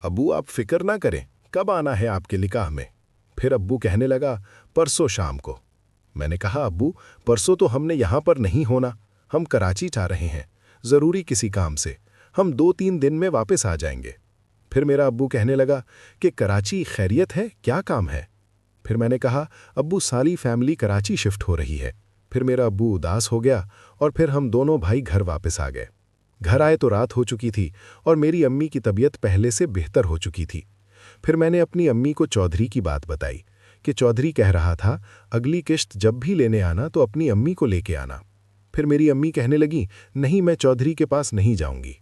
अब्बू आप फिक्र ना करें, कब आना है आपके निकाह में? फिर अब्बू कहने लगा, परसों शाम को। मैंने कहा, अब्बू परसों तो हमने यहाँ पर नहीं होना, हम कराची जा रहे हैं, ज़रूरी किसी काम से। हम 2-3 दिन में वापस आ जाएंगे। फिर मेरा अब्बू कहने लगा कि कराची खैरियत है, क्या काम है? फिर मैंने कहा, अब्बू सारी फैमिली कराची शिफ्ट हो रही है। फिर मेरा अब्बू उदास हो गया और फिर हम दोनों भाई घर वापस आ गए। घर आए तो रात हो चुकी थी और मेरी अम्मी की तबीयत पहले से बेहतर हो चुकी थी। फिर मैंने अपनी अम्मी को चौधरी की बात बताई कि चौधरी कह रहा था अगली किश्त जब भी लेने आना तो अपनी अम्मी को लेके आना। फिर मेरी अम्मी कहने लगी, नहीं मैं चौधरी के पास नहीं जाऊंगी।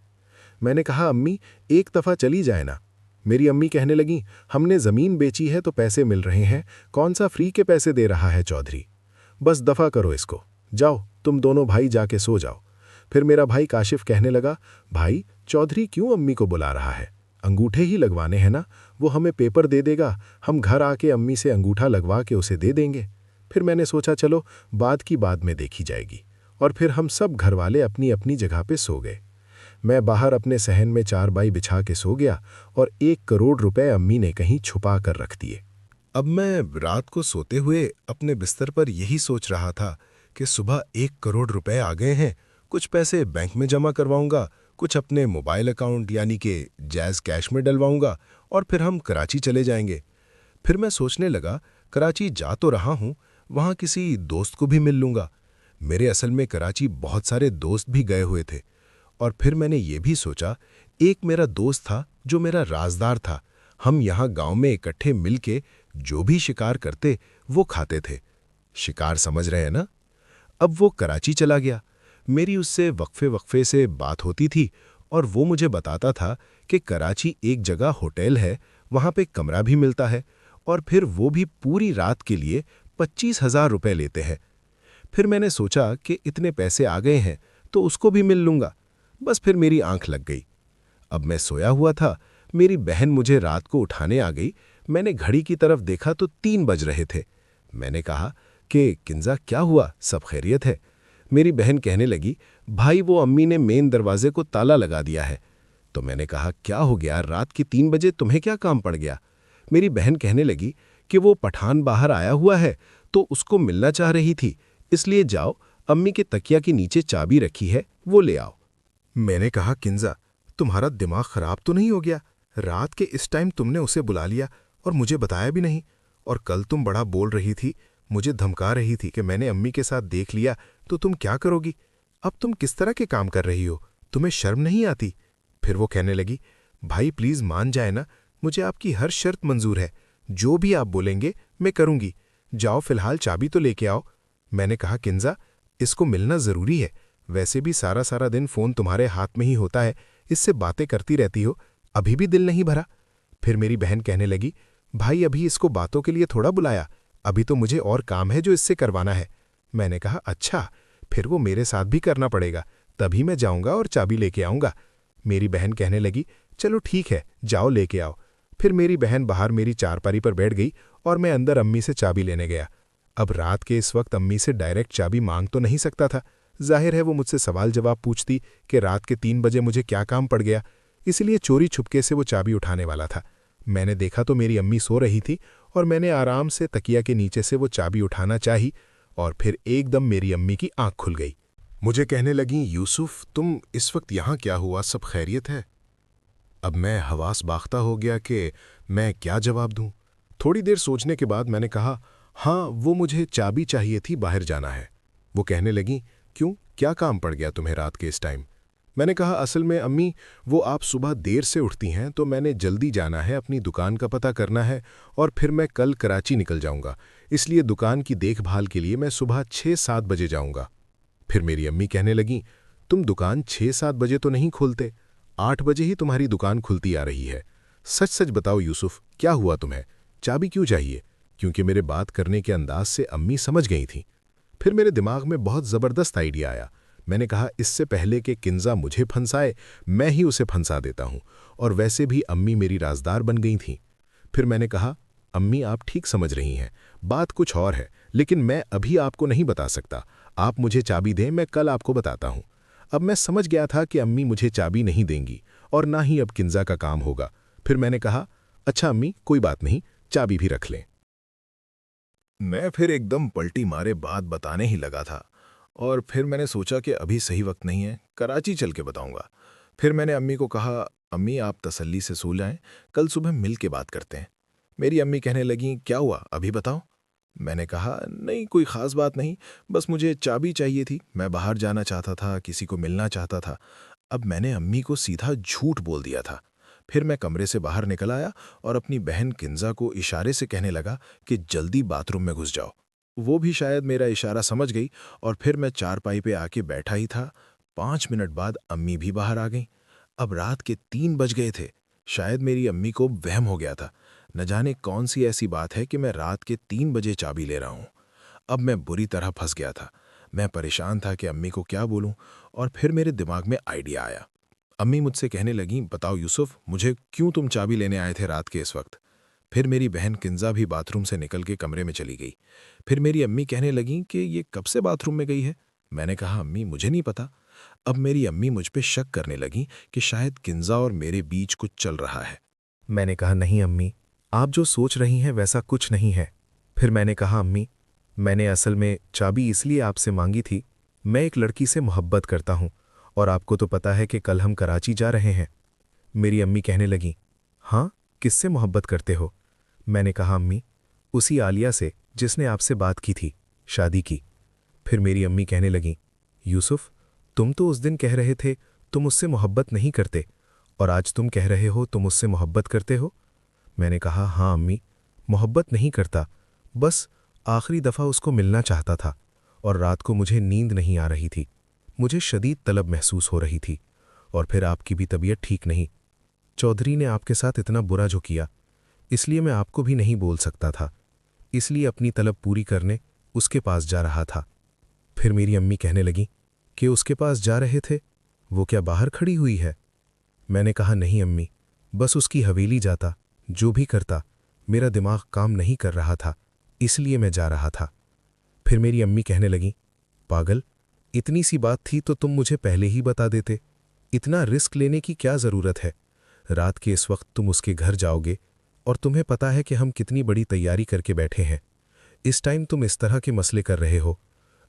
मैंने कहा, अम्मी एक दफ़ा चली जाए ना। मेरी अम्मी कहने लगी, हमने ज़मीन बेची है तो पैसे मिल रहे हैं, कौन सा फ्री के पैसे दे रहा है चौधरी। बस दफ़ा करो इसको, जाओ तुम दोनों भाई जाके सो जाओ। फिर मेरा भाई काशिफ कहने लगा, भाई चौधरी क्यों अम्मी को बुला रहा है? अंगूठे ही लगवाने हैं ना, वो हमें पेपर दे देगा, हम घर आके अम्मी से अंगूठा लगवा के उसे दे देंगे। फिर मैंने सोचा चलो बाद की बाद में देखी जाएगी, और फिर हम सब घरवाले अपनी अपनी जगह पे सो गए। मैं बाहर अपने सहन में चारपाई बिछा के सो गया और 1 करोड़ रुपए अम्मी ने कहीं छुपा कर रख दिए। अब मैं रात को सोते हुए अपने बिस्तर पर यही सोच रहा था कि सुबह 1 करोड़ रुपए आ गए हैं, कुछ पैसे बैंक में जमा करवाऊंगा, कुछ अपने मोबाइल अकाउंट यानी कि जैज़ कैश में डलवाऊंगा और फिर हम कराची चले जाएंगे। फिर मैं सोचने लगा, कराची जा तो रहा हूं, वहां किसी दोस्त को भी मिल लूंगा। मेरे असल में कराची बहुत सारे दोस्त भी गए हुए थे। और फिर मैंने ये भी सोचा, एक मेरा दोस्त था जो मेरा राजदार था, हम यहाँ गांव में इकट्ठे मिलके जो भी शिकार करते वो खाते थे। शिकार समझ रहे हैं ना? अब वो कराची चला गया। मेरी उससे वक्फे वक्फे से बात होती थी और वो मुझे बताता था कि कराची एक जगह होटल है, वहाँ पे कमरा भी मिलता है और फिर वो भी पूरी रात के लिए 25,000 रुपये लेते हैं। फिर मैंने सोचा कि इतने पैसे आ गए हैं तो उसको भी मिल लूँगा। बस फिर मेरी आंख लग गई। अब मैं सोया हुआ था, मेरी बहन मुझे रात को उठाने आ गई। मैंने घड़ी की तरफ देखा तो 3 बज रहे थे। मैंने कहा कि किंजा क्या हुआ, सब खैरियत है? मेरी बहन कहने लगी, भाई वो अम्मी ने मेन दरवाजे को ताला लगा दिया है। तो मैंने कहा, क्या हो गया, रात के 3 बजे तुम्हें क्या काम पड़ गया? मेरी बहन कहने लगी कि वो पठान बाहर आया हुआ है तो उसको मिलना चाह रही थी, इसलिए जाओ अम्मी के तकिया के नीचे चाबी रखी है, वो ले आओ। मैंने कहा, किंजा तुम्हारा दिमाग खराब तो नहीं हो गया? रात के इस टाइम तुमने उसे बुला लिया और मुझे बताया भी नहीं। और कल तुम बड़ा बोल रही थी, मुझे धमका रही थी कि मैंने अम्मी के साथ देख लिया तो तुम क्या करोगी? अब तुम किस तरह के काम कर रही हो, तुम्हें शर्म नहीं आती? फिर वो कहने लगी, भाई प्लीज मान जाए ना, मुझे आपकी हर शर्त मंजूर है, जो भी आप बोलेंगे मैं करूंगी। जाओ फिलहाल चाबी तो लेके आओ। मैंने कहा, किंजा इसको मिलना जरूरी है, वैसे भी सारा सारा दिन फोन तुम्हारे हाथ में ही होता है, इससे बातें करती रहती हो, अभी भी दिल नहीं भरा? फिर मेरी बहन कहने लगी, भाई अभी इसको बातों के लिए थोड़ा बुलाया, अभी तो मुझे और काम है जो इससे करवाना है। मैंने कहा, अच्छा फिर वो मेरे साथ भी करना पड़ेगा, तभी मैं जाऊंगा और चाबी लेके आऊंगा। मेरी बहन कहने लगी, चलो ठीक है जाओ लेके आओ। फिर मेरी बहन बाहर मेरी चारपारी पर बैठ गई और मैं अंदर अम्मी से चाबी लेने गया। अब रात के इस वक्त अम्मी से डायरेक्ट चाबी मांग तो नहीं सकता था, जाहिर है वो मुझसे सवाल जवाब पूछती कि रात के 3 बजे मुझे क्या काम पड़ गया, इसलिए चोरी छुपके से वो चाबी उठाने वाला था। मैंने देखा तो मेरी अम्मी सो रही थी और मैंने आराम से तकिया के नीचे से वो चाबी उठाना चाही और फिर एकदम मेरी अम्मी की आंख खुल गई। मुझे कहने लगी, यूसुफ तुम इस वक्त यहाँ क्या हुआ, सब खैरियत है? अब मैं हवास बाख्ता हो गया कि मैं क्या जवाब दूं। थोड़ी देर सोचने के बाद मैंने कहा, हाँ वो मुझे चाबी चाहिए थी, बाहर जाना है। वो कहने लगी, क्यों, क्या काम पड़ गया तुम्हें रात के इस टाइम? मैंने कहा, असल में अम्मी वो आप सुबह देर से उठती हैं तो मैंने जल्दी जाना है, अपनी दुकान का पता करना है और फिर मैं कल कराची निकल जाऊंगा, इसलिए दुकान की देखभाल के लिए मैं सुबह 6-7 बजे जाऊंगा। फिर मेरी अम्मी कहने लगी, तुम दुकान 6-7 बजे तो नहीं खोलते, 8 बजे ही तुम्हारी दुकान खुलती आ रही है। सच सच बताओ यूसुफ, क्या हुआ तुम्हें, चाबी क्यों चाहिए? क्योंकि मेरे बात करने के अंदाज से अम्मी समझ गई थीं। फिर मेरे दिमाग में बहुत ज़बरदस्त आइडिया आया। मैंने कहा, इससे पहले कि किंजा मुझे फंसाए, मैं ही उसे फंसा देता हूं, और वैसे भी अम्मी मेरी राजदार बन गई थीं। फिर मैंने कहा, अम्मी आप ठीक समझ रही हैं, बात कुछ और है, लेकिन मैं अभी आपको नहीं बता सकता, आप मुझे चाबी दें, मैं कल आपको बताता हूं। अब मैं समझ गया था कि अम्मी मुझे चाबी नहीं देंगी और ना ही अब किंजा का काम होगा। फिर मैंने कहा, अच्छा अम्मी कोई बात नहीं, चाबी भी रख लें। मैं फिर एकदम पलटी मारे बात बताने ही लगा था, और फिर मैंने सोचा कि अभी सही वक्त नहीं है, कराची चल के बताऊंगा। फिर मैंने अम्मी को कहा, अम्मी आप तसल्ली से सो जाएं, कल सुबह मिल के बात करते हैं। मेरी अम्मी कहने लगीं, क्या हुआ अभी बताओ। मैंने कहा, नहीं कोई ख़ास बात नहीं, बस मुझे चाबी चाहिए थी, मैं बाहर जाना चाहता था, किसी को मिलना चाहता था। अब मैंने अम्मी को सीधा झूठ बोल दिया था। फिर मैं कमरे से बाहर निकल आया और अपनी बहन किंजा को इशारे से कहने लगा कि जल्दी बाथरूम में घुस जाओ। वो भी शायद मेरा इशारा समझ गई और फिर मैं चारपाई पे आके बैठा ही था। 5 मिनट बाद अम्मी भी बाहर आ गईं। अब रात के 3 बज गए थे। शायद मेरी अम्मी को वहम हो गया था। न जाने कौन सी ऐसी बात है कि मैं रात के 3 बजे चाबी ले रहा हूं। अब मैं बुरी तरह फंस गया था। मैं परेशान था कि अम्मी को क्या बोलूं, और फिर मेरे दिमाग में आइडिया आया। अम्मी मुझसे कहने लगीं, बताओ यूसुफ, मुझे क्यों तुम चाबी लेने आए थे रात के इस वक्त। फिर मेरी बहन किंजा भी बाथरूम से निकल के कमरे में चली गई। फिर मेरी अम्मी कहने लगीं कि ये कब से बाथरूम में गई है। मैंने कहा, अम्मी मुझे नहीं पता। अब मेरी अम्मी मुझ पे शक करने लगीं कि शायद किंजा और मेरे बीच कुछ चल रहा है। मैंने कहा, नहीं अम्मी, आप जो सोच रही हैं वैसा कुछ नहीं है। फिर मैंने कहा, अम्मी मैंने असल में चाबी इसलिए आपसे मांगी थी, मैं एक लड़की से मोहब्बत करता हूं और आपको तो पता है कि कल हम कराची जा रहे हैं। मेरी अम्मी कहने लगीं, हाँ किससे मोहब्बत करते हो। मैंने कहा, अम्मी उसी आलिया से जिसने आपसे बात की थी, शादी की। फिर मेरी अम्मी कहने लगीं, यूसुफ तुम तो उस दिन कह रहे थे तुम उससे मोहब्बत नहीं करते, और आज तुम कह रहे हो तुम उससे मोहब्बत करते हो। मैंने कहा, हाँ अम्मी, मोहब्बत नहीं करता, बस आखिरी दफ़ा उसको मिलना चाहता था, और रात को मुझे नींद नहीं आ रही थी, मुझे शदीद तलब महसूस हो रही थी, और फिर आपकी भी तबीयत ठीक नहीं। चौधरी ने आपके साथ इतना बुरा जो किया, इसलिए मैं आपको भी नहीं बोल सकता था, इसलिए अपनी तलब पूरी करने उसके पास जा रहा था। फिर मेरी अम्मी कहने लगी कि उसके पास जा रहे थे, वो क्या बाहर खड़ी हुई है। मैंने कहा, नहीं अम्मी, बस उसकी हवेली जाता, जो भी करता, मेरा दिमाग काम नहीं कर रहा था, इसलिए मैं जा रहा था। फिर मेरी अम्मी कहने लगी, पागल, इतनी सी बात थी तो तुम मुझे पहले ही बता देते, इतना रिस्क लेने की क्या ज़रूरत है। रात के इस वक्त तुम उसके घर जाओगे, और तुम्हें पता है कि हम कितनी बड़ी तैयारी करके बैठे हैं। इस टाइम तुम इस तरह के मसले कर रहे हो,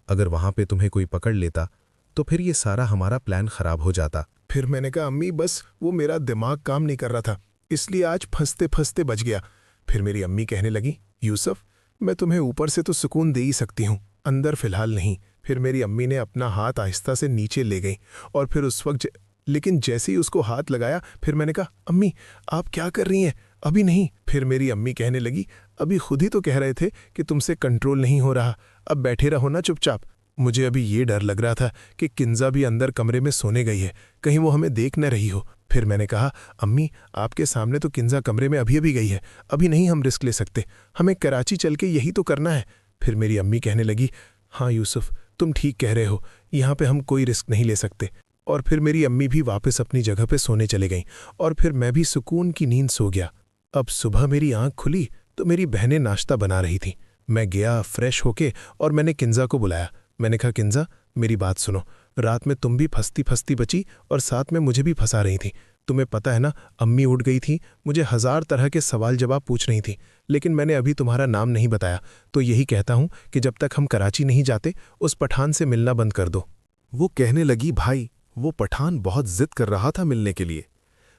अगर वहां पे तुम्हें कोई पकड़ लेता तो फिर ये सारा हमारा प्लान खराब हो जाता। फिर मैंने कहा, अम्मी बस वो मेरा दिमाग काम नहीं कर रहा था, इसलिए आज फंसते फंसते बच गया। फिर मेरी अम्मी कहने लगी, यूसुफ मैं तुम्हें ऊपर से तो सुकून दे ही सकती हूँ, अंदर फिलहाल नहीं। फिर मेरी अम्मी ने अपना हाथ आहिस्ता से नीचे ले गई, और फिर उस वक्त लेकिन जैसे ही उसको हाथ लगाया, फिर मैंने कहा, अम्मी आप क्या कर रही हैं, अभी नहीं। फिर मेरी अम्मी कहने लगी, अभी खुद ही तो कह रहे थे कि तुमसे कंट्रोल नहीं हो रहा, अब बैठे रहो ना चुपचाप। मुझे अभी ये डर लग रहा था कि किंजा भी अंदर कमरे में सोने गई है, कहीं वो हमें देख न रही हो। फिर मैंने कहा, अम्मी आपके सामने तो किंजा कमरे में अभी अभी गई है, अभी नहीं हम रिस्क ले सकते, हमें कराची चल के यही तो करना है। फिर मेरी अम्मी कहने लगी, हाँ यूसुफ तुम ठीक कह रहे हो, यहाँ पे हम कोई रिस्क नहीं ले सकते। और फिर मेरी अम्मी भी वापस अपनी जगह पे सोने चले गईं, और फिर मैं भी सुकून की नींद सो गया। अब सुबह मेरी आंख खुली तो मेरी बहनें नाश्ता बना रही थी। मैं गया फ्रेश होके और मैंने किंजा को बुलाया। मैंने कहा, किंजा मेरी बात सुनो, रात में तुम भी फंसती फंसती बची और साथ में मुझे भी फंसा रही थी। तुम्हें पता है ना, अम्मी उठ गई थी, मुझे 1000 तरह के सवाल जवाब पूछ रही थी, लेकिन मैंने अभी तुम्हारा नाम नहीं बताया, तो यही कहता हूं कि जब तक हम कराची नहीं जाते उस पठान से मिलना बंद कर दो। वो कहने लगी, भाई वो पठान बहुत जिद कर रहा था मिलने के लिए,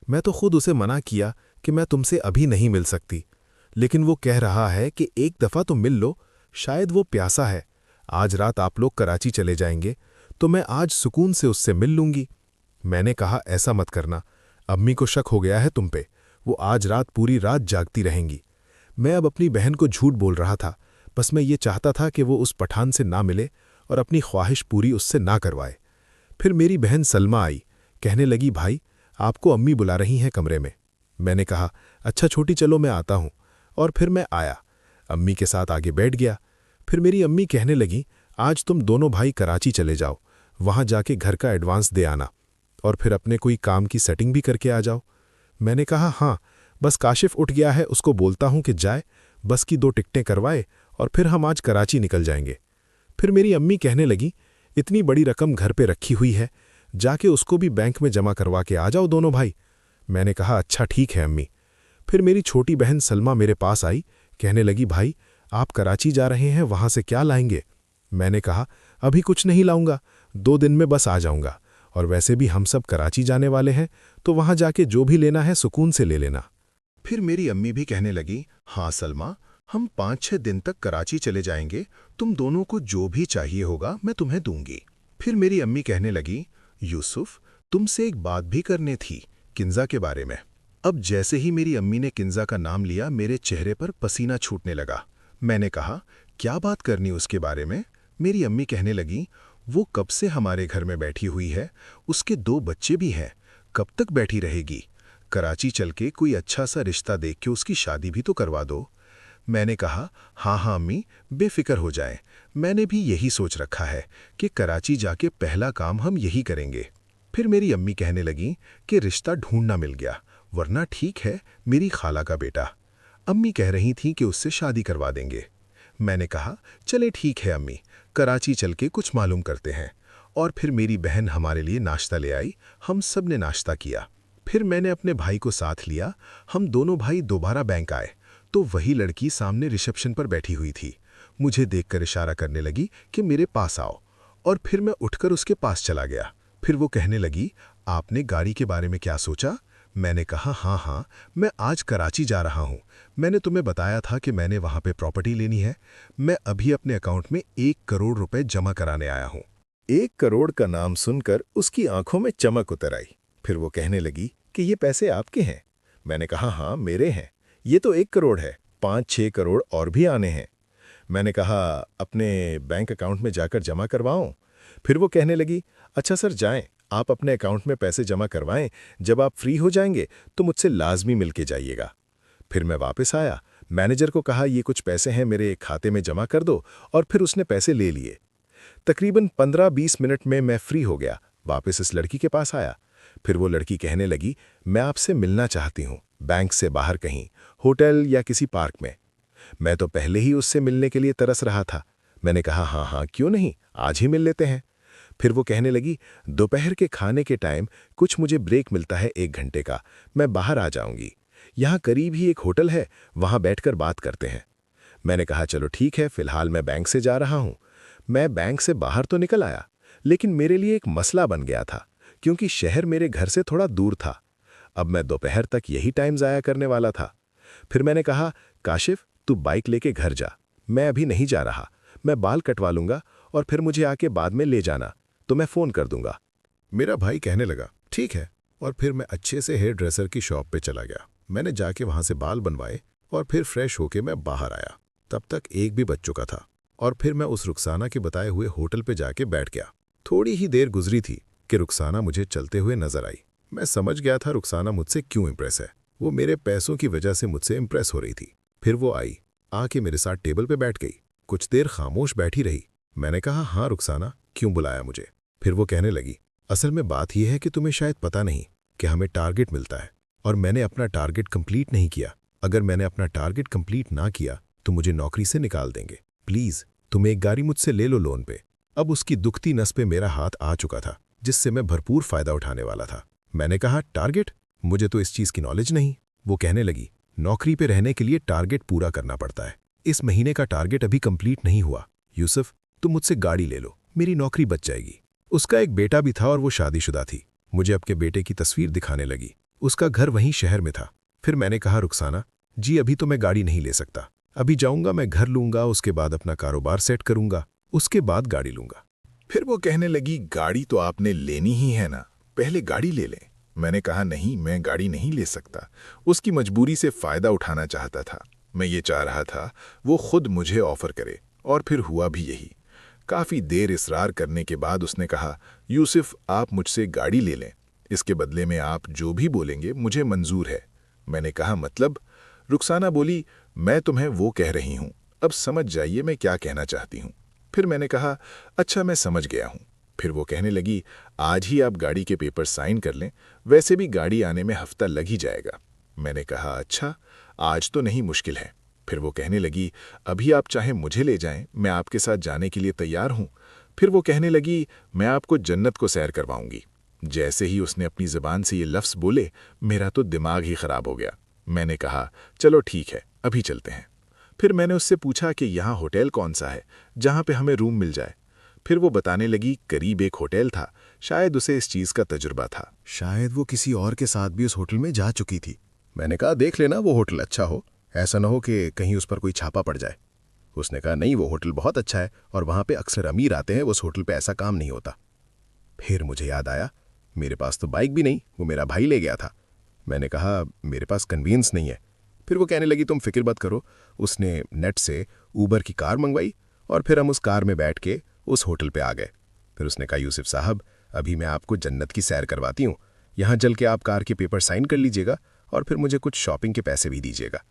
मैं तो खुद उसे मना किया कि मैं तुमसे अभी नहीं मिल सकती, लेकिन वो कह रहा है कि एक दफ़ा तो मिल लो, शायद वो प्यासा है। आज रात आप लोग कराची चले जाएंगे तो मैं आज सुकून से उससे मिल लूंगी। मैंने कहा, ऐसा मत करना, अम्मी को शक हो गया है तुम पे, वो आज रात पूरी रात जागती रहेंगी। मैं अब अपनी बहन को झूठ बोल रहा था, बस मैं ये चाहता था कि वो उस पठान से ना मिले और अपनी ख्वाहिश पूरी उससे ना करवाए। फिर मेरी बहन सलमा आई, कहने लगी, भाई आपको अम्मी बुला रही हैं कमरे में। मैंने कहा, अच्छा छोटी चलो मैं आता हूं, और फिर मैं आया, अम्मी के साथ आगे बैठ गया। फिर मेरी अम्मी कहने लगी, आज तुम दोनों भाई कराची चले जाओ, वहां जाके घर का एडवांस दे आना, और फिर अपने कोई काम की सेटिंग भी करके आ जाओ। मैंने कहा, हाँ बस काशिफ उठ गया है, उसको बोलता हूं कि जाए, बस की 2 टिकटें करवाए, और फिर हम आज कराची निकल जाएंगे। फिर मेरी अम्मी कहने लगी, इतनी बड़ी रकम घर पे रखी हुई है, जाके उसको भी बैंक में जमा करवा के आ जाओ दोनों भाई। मैंने कहा, अच्छा ठीक है अम्मी। फिर मेरी छोटी बहन सलमा मेरे पास आई, कहने लगी, भाई आप कराची जा रहे हैं, वहां से क्या लाएंगे? मैंने कहा, अभी कुछ नहीं लाऊंगा, 2 दिन में बस आ जाऊंगा, और वैसे भी हम सब कराची जाने वाले हैं, तो वहां जाके जो भी लेना है सुकून से ले लेना। फिर मेरी अम्मी भी कहने लगी, हाँ सलमा, हम 5-6 दिन तक कराची चले जाएंगे, तुम दोनों को जो भी चाहिए होगा मैं तुम्हें दूंगी। फिर मेरी अम्मी कहने लगी, यूसुफ, तुमसे एक बात भी करने थी, किंजा के बारे में। अब जैसे ही मेरी अम्मी ने किंजा का नाम लिया, मेरे चेहरे पर पसीना छूटने लगा। मैंने कहा, क्या बात करनी उसके बारे में? मेरी अम्मी कहने लगी, वो कब से हमारे घर में बैठी हुई है, उसके 2 बच्चे भी हैं, कब तक बैठी रहेगी? कराची चल के कोई अच्छा सा रिश्ता देख के उसकी शादी भी तो करवा दो। मैंने कहा, हाँ हाँ अम्मी, बेफिक्र हो जाएं, मैंने भी यही सोच रखा है कि कराची जाके पहला काम हम यही करेंगे। फिर मेरी अम्मी कहने लगी कि रिश्ता ढूंढना मिल गया, वरना ठीक है, मेरी खाला का बेटा। अम्मी कह रही थी कि उससे शादी करवा देंगे। मैंने कहा, चले ठीक है अम्मी, कराची चल के कुछ मालूम करते हैं। और फिर मेरी बहन हमारे लिए नाश्ता ले आई, हम सब ने नाश्ता किया। फिर मैंने अपने भाई को साथ लिया, हम दोनों भाई दोबारा बैंक आए, तो वही लड़की सामने रिसेप्शन पर बैठी हुई थी। मुझे देखकर इशारा करने लगी कि मेरे पास आओ, और फिर मैं उठकर उसके पास चला गया। फिर वो कहने लगी, आपने गाड़ी के बारे में क्या सोचा? मैंने कहा, हाँ हाँ, मैं आज कराची जा रहा हूँ, मैंने तुम्हें बताया था कि मैंने वहाँ पे प्रॉपर्टी लेनी है। मैं अभी अपने अकाउंट में 1 करोड़ रुपए जमा कराने आया हूँ। 1 करोड़ का नाम सुनकर उसकी आंखों में चमक उतर आई। फिर वो कहने लगी कि ये पैसे आपके हैं? मैंने कहा, हाँ मेरे हैं, ये तो 1 करोड़ है, 5-6 करोड़ और भी आने हैं। मैंने कहा, अपने बैंक अकाउंट में जाकर जमा करवाऊं? फिर वो कहने लगी, अच्छा सर जाएं, आप अपने अकाउंट में पैसे जमा करवाएं, जब आप फ्री हो जाएंगे तो मुझसे लाजमी मिलके जाइएगा। फिर मैं वापस आया, मैनेजर को कहा, ये कुछ पैसे हैं, मेरे खाते में जमा कर दो, और फिर उसने पैसे ले लिए। तकरीबन 15-20 मिनट में मैं फ्री हो गया, वापस इस लड़की के पास आया। फिर वो लड़की कहने लगी, मैं आपसे मिलना चाहती हूँ, बैंक से बाहर कहीं, होटल या किसी पार्क में। मैं तो पहले ही उससे मिलने के लिए तरस रहा था। मैंने कहा, हाँ हाँ क्यों नहीं, आज ही मिल लेते हैं। फिर वो कहने लगी, दोपहर के खाने के टाइम कुछ मुझे ब्रेक मिलता है 1 घंटे का, मैं बाहर आ जाऊंगी, यहाँ करीब ही एक होटल है, वहाँ बैठकर बात करते हैं। मैंने कहा, चलो ठीक है, फिलहाल मैं बैंक से जा रहा हूँ। मैं बैंक से बाहर तो निकल आया, लेकिन मेरे लिए एक मसला बन गया था, क्योंकि शहर मेरे घर से थोड़ा दूर था। अब मैं दोपहर तक यही टाइम ज़ाया करने वाला था। फिर मैंने कहा, काशिफ तू बाइक लेके घर जा, मैं अभी नहीं जा रहा, मैं बाल कटवा लूंगा और फिर मुझे आके बाद में ले जाना, तो मैं फ़ोन कर दूंगा। मेरा भाई कहने लगा, ठीक है, और फिर मैं अच्छे से हेयर ड्रेसर की शॉप पे चला गया। मैंने जाके वहां से बाल बनवाए और फिर फ्रेश होके मैं बाहर आया। तब तक 1 भी बज चुका था, और फिर मैं उस रुखसाना के बताए हुए होटल पे जाके बैठ गया। थोड़ी ही देर गुजरी थी कि रुखसाना मुझे चलते हुए नजर आई। मैं समझ गया था रुखसाना मुझसे क्यों इम्प्रेस है, वो मेरे पैसों की वजह से मुझसे इम्प्रेस हो रही थी। फिर वो आई, आके मेरे साथ टेबल पे बैठ गई, कुछ देर खामोश बैठी रही। मैंने कहा, हाँ रुखसाना, क्यों बुलाया मुझे? फिर वो कहने लगी, असल में बात यह है कि तुम्हें शायद पता नहीं कि हमें टारगेट मिलता है, और मैंने अपना टारगेट कंप्लीट नहीं किया। अगर मैंने अपना टारगेट कंप्लीट ना किया तो मुझे नौकरी से निकाल देंगे। प्लीज तुम एक गाड़ी मुझसे ले लो लोन पे। अब उसकी दुखती नस पे मेरा हाथ आ चुका था, जिससे मैं भरपूर फायदा उठाने वाला था। मैंने कहा, टारगेट? मुझे तो इस चीज की नॉलेज नहीं। वो कहने लगी, नौकरी पे रहने के लिए टारगेट पूरा करना पड़ता है। इस महीने का टारगेट अभी कंप्लीट नहीं हुआ। यूसुफ तुम मुझसे गाड़ी ले लो, मेरी नौकरी बच जाएगी। उसका एक बेटा भी था और वो शादीशुदा थी। मुझे अपने बेटे की तस्वीर दिखाने लगी। उसका घर वहीं शहर में था। फिर मैंने कहा, रुखसाना जी अभी तो मैं गाड़ी नहीं ले सकता, अभी जाऊंगा मैं घर लूंगा, उसके बाद अपना कारोबार सेट करूंगा, उसके बाद गाड़ी लूंगा। फिर वो कहने लगी, गाड़ी तो आपने लेनी ही है ना, पहले गाड़ी ले लें। मैंने कहा, नहीं मैं गाड़ी नहीं ले सकता। उसकी मजबूरी से फायदा उठाना चाहता था। मैं ये चाह रहा था वो खुद मुझे ऑफर करे, और फिर हुआ भी यही। काफ़ी देर इसरार करने के बाद उसने कहा, यूसुफ आप मुझसे गाड़ी ले लें, इसके बदले में आप जो भी बोलेंगे मुझे मंजूर है। मैंने कहा, मतलब? रुखसाना बोली, मैं तुम्हें वो कह रही हूँ, अब समझ जाइए मैं क्या कहना चाहती हूँ। फिर मैंने कहा, अच्छा मैं समझ गया हूँ। फिर वो कहने लगी, आज ही आप गाड़ी के पेपर साइन कर लें, वैसे भी गाड़ी आने में हफ्ता लग ही जाएगा। मैंने कहा, अच्छा आज तो नहीं, मुश्किल है। फिर वो कहने लगी, अभी आप चाहे मुझे ले जाएं, मैं आपके साथ जाने के लिए तैयार हूँ। फिर वो कहने लगी, मैं आपको जन्नत को सैर करवाऊंगी। जैसे ही उसने अपनी ज़बान से ये लफ्ज़ बोले, मेरा तो दिमाग ही ख़राब हो गया। मैंने कहा, चलो ठीक है, अभी चलते हैं। फिर मैंने उससे पूछा कि यहाँ होटल कौन सा है जहाँ पे हमें रूम मिल जाए। फिर वो बताने लगी करीब एक होटल था, शायद उसे इस चीज़ का तजुर्बा था। शायद वो किसी और के साथ भी उस होटल में जा चुकी थी। मैंने कहा देख लेना वो होटल अच्छा हो, ऐसा ना हो कि कहीं उस पर कोई छापा पड़ जाए। उसने कहा नहीं, वो होटल बहुत अच्छा है और वहाँ पे अक्सर अमीर आते हैं, उस होटल पे ऐसा काम नहीं होता। फिर मुझे याद आया मेरे पास तो बाइक भी नहीं, वो मेरा भाई ले गया था। मैंने कहा मेरे पास कन्वींस नहीं है। फिर वो कहने लगी तुम फिक्र मत करो। उसने नेट से ऊबर की कार मंगवाई और फिर हम उस कार में बैठ के उस होटल पे आ गए। फिर उसने कहा यूसुफ साहब, अभी मैं आपको जन्नत की सैर करवाती हूँ, यहाँ चल के आप कार के पेपर साइन कर लीजिएगा और फिर मुझे कुछ शॉपिंग के पैसे भी दीजिएगा।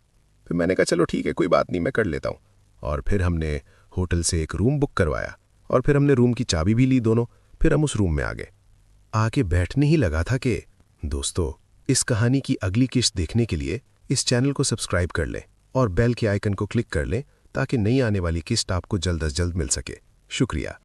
फिर मैंने कहा चलो ठीक है, कोई बात नहीं, मैं कर लेता हूँ। और फिर हमने होटल से एक रूम बुक करवाया और फिर हमने रूम की चाबी भी ली दोनों। फिर हम उस रूम में आ गए। आके बैठने ही लगा था कि दोस्तों, इस कहानी की अगली किस्त देखने के लिए इस चैनल को सब्सक्राइब कर लें और बेल के आइकन को क्लिक कर लें ताकि नई आने वाली किस्त आपको जल्द अज जल्द मिल सके। शुक्रिया।